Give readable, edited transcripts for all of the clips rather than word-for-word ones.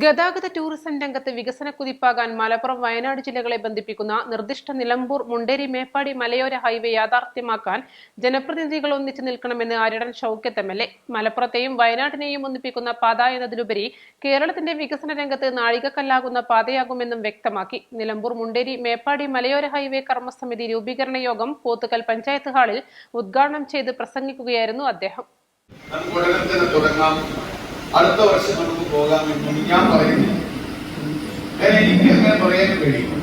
ഗതാഗത ടൂറിസം രംഗത്ത് വികസന കുതിപ്പാകാൻ മലപ്പുറം വയനാട് ജില്ലകളെ ബന്ധിപ്പിക്കുന്ന നിർദ്ദിഷ്ട നിലമ്പൂർ മുണ്ടേരി മേപ്പാടി മലയോര ഹൈവേ യാഥാർത്ഥ്യമാക്കാൻ ജനപ്രതിനിധികൾ ഒന്നിച്ചു നിൽക്കണമെന്ന് ആര്യടൻ ഷൌക്കത്ത് എം.എൽ.എ. മലപ്പുറത്തെയും വയനാട്ടിനെയും ഒന്നിപ്പിക്കുന്ന പാത എന്നതിലുപരി കേരളത്തിന്റെ വികസന രംഗത്ത് നാഴികക്കല്ലാകുന്ന പാതയാകുമെന്നും വ്യക്തമാക്കി. നിലമ്പൂർ മുണ്ടേരി മേപ്പാടി മലയോര ഹൈവേ കർമ്മസമിതി രൂപീകരണ യോഗം പോത്തുകൽ പഞ്ചായത്ത് ഹാളിൽ ഉദ്ഘാടനം ചെയ്ത് പ്രസംഗിക്കുകയായിരുന്നു അദ്ദേഹം. അടുത്ത വർഷം നമുക്ക് പോകാമെന്ന് ഞാൻ പറയുന്നില്ല. കാരണം എനിക്ക് അങ്ങനെ പറയാൻ കഴിയും.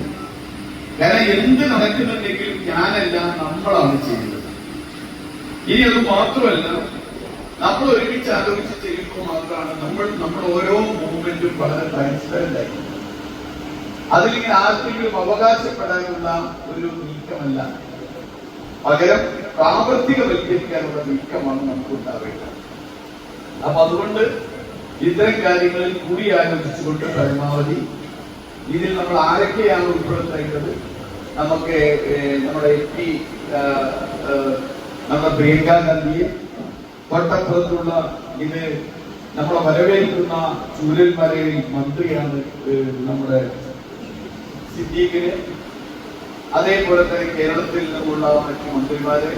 കാരണം എന്ത് നടക്കുന്നുണ്ടെങ്കിലും ഞാനല്ല, നമ്മളാണ് ചെയ്യുന്നത്. ഇനി അത് മാത്രമല്ല, നമ്മൾ ഒരുമിച്ച് ആലോചിച്ച് ചെയ്യുമ്പോൾ മാത്രമാണ് നമ്മൾ ഓരോ മൂവ്മെന്റും വളരെ ട്രാൻസ്പെറന്റ് ആയി. അതിലിങ്ങനെ ആർക്കെങ്കിലും അവകാശപ്പെടാനുള്ള ഒരു നീക്കമല്ല, പകരം പ്രാവർത്തികവൽക്കരിക്കാനുള്ള നീക്കമാണ് നമുക്ക് ഉണ്ടാവേണ്ടത്. അപ്പൊ അതുകൊണ്ട് ഇത്തരം കാര്യങ്ങളിൽ കൂടി ആലോചിച്ചുകൊണ്ട് പരമാവധി ഇതിൽ നമ്മൾ ആരൊക്കെയാണ് ഉൾപ്പെടുത്തേണ്ടത്, നമുക്ക് നമ്മുടെ MP നമ്മുടെ പ്രിയങ്കാ ഗാന്ധിയെ, തൊട്ടപ്പുറത്തുള്ള ഇത് നമ്മളെ വരവേൽക്കുന്ന ചൂരൽമലയിൽ മന്ത്രിയാണ് നമ്മുടെ സിദ്ദീഖിന്, അതേപോലെ തന്നെ കേരളത്തിൽ നിന്നുള്ള മറ്റു മന്ത്രിമാരെ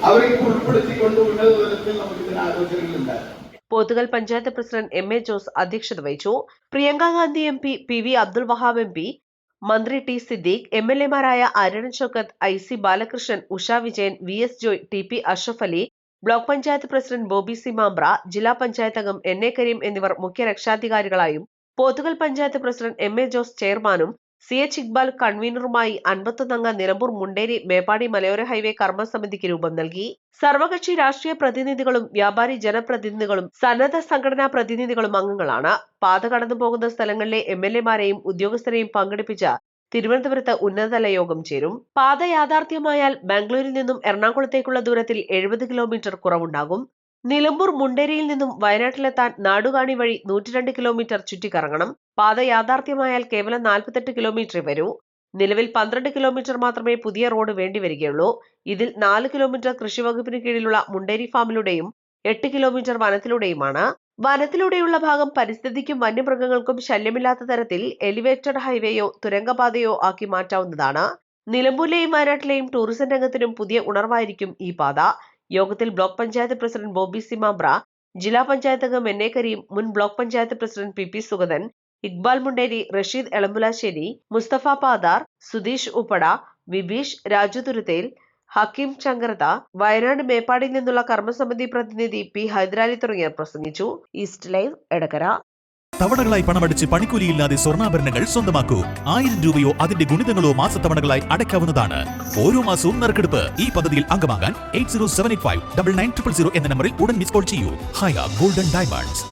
അവരെ ഉൾപ്പെടുത്തിക്കൊണ്ട് ഉന്നത തലത്തിൽ നമുക്ക് ഇതിന് ആലോചനകളുണ്ടായിരുന്നു. Pothukal panchayat president M.A. ജോസ് അധ്യക്ഷത വഹിച്ചു. Priyanka Gandhi MP, PV Abdul Wahab MP, മന്ത്രി T. സിദ്ദീഖ്, MLA-മാരായ Aryadan Shoukath, IC Balakrishnan, Usha Vijayan, VS Joy, TP Ashraf Ali, block panchayat president Bobby C Mambra, ജില്ലാ പഞ്ചായത്ത് അംഗം NA കരീം എന്നിവർ മുഖ്യ രക്ഷാധികാരികളായും പോത്തുകൽ പഞ്ചായത്ത് പ്രസിഡന്റ് M.A. ജോസ് ചെയർമാനും CH ഇക്ബാൽ കൺവീനറുമായി 51-അംഗ നിലമ്പൂർ മുണ്ടേരി മേപ്പാടി മലയോര ഹൈവേ കർമ്മസമിതിക്ക് രൂപം നൽകി. സർവകക്ഷി രാഷ്ട്രീയ പ്രതിനിധികളും വ്യാപാരി ജനപ്രതിനിധികളും സന്നദ്ധ സംഘടനാ പ്രതിനിധികളും അംഗങ്ങളാണ്. പാത കടന്നുപോകുന്ന സ്ഥലങ്ങളിലെ MLA-മാരെയും ഉദ്യോഗസ്ഥരെയും പങ്കെടുപ്പിച്ച തിരുവനന്തപുരത്ത് ഉന്നതതല യോഗം ചേരും. പാത യാഥാർത്ഥ്യമായാൽ ബാംഗ്ലൂരിൽ നിന്നും എറണാകുളത്തേക്കുള്ള ദൂരത്തിൽ 70 കിലോമീറ്റർ കുറവുണ്ടാകും. നിലമ്പൂർ മുണ്ടേരിയിൽ നിന്നും വയനാട്ടിലെത്താൻ നാടുകാണി വഴി 102 കിലോമീറ്റർ ചുറ്റിക്കറങ്ങണം. പാത യാഥാർത്ഥ്യമായാൽ കേവലം 48 കിലോമീറ്റർ വരൂ. നിലവിൽ 12 കിലോമീറ്റർ മാത്രമേ പുതിയ റോഡ് വേണ്ടിവരികയുള്ളൂ. ഇതിൽ 4 കിലോമീറ്റർ കൃഷിവകുപ്പിന് കീഴിലുള്ള മുണ്ടേരി ഫാമിലൂടെയും 8 കിലോമീറ്റർ വനത്തിലൂടെയുമാണ്. വനത്തിലൂടെയുള്ള ഭാഗം പരിസ്ഥിതിക്കും വന്യമൃഗങ്ങൾക്കും ശല്യമില്ലാത്ത തരത്തിൽ എലിവേറ്റഡ് ഹൈവേയോ തുരങ്കപാതയോ ആക്കി മാറ്റാവുന്നതാണ്. നിലമ്പൂരിലെയും വയനാട്ടിലെയും ടൂറിസം രംഗത്തിനും പുതിയ ഉണർവായിരിക്കും ഈ പാത. യോഗത്തിൽ block panchayat president Bobby C Mambra, ജില്ലാ പഞ്ചായത്ത് അംഗം NA കരീം, മുൻ block panchayat president PP Sugathan, Iqbal Munderi, Rasheed Elampulassery, Musthafa Padar, Sudheesh Uppada, Vibeesh, Raju Thuruthel, Hakeem Chankaratha, Wayanad മേപ്പാടിയിൽ നിന്നുള്ള കർമ്മസമിതി പ്രതിനിധി P. ഹൈദരാലി തുടങ്ങിയവർ പ്രസംഗിച്ചു. East live Edakkara. തവണകളായി പണമടിച്ച് പണിക്കൂലിയില്ലാതെ സ്വർണ്ണാഭരണങ്ങൾ സ്വന്തമാക്കൂ. 1000 രൂപയോ അതിന്റെ ഗുണിതങ്ങളോ മാസത്തവണകളായി അടയ്ക്കാവുന്നതാണ്. ഓരോ മാസവും നറുക്കെടുപ്പ്. ഈ പദ്ധതിയിൽ അംഗമാകാൻ 8078599000 എന്ന നമ്പറിൽ ഉടൻ മിസ് കോൾ ചെയ്യൂ. ഹയ ഗോൾഡൻ ഡയമണ്ട്സ്.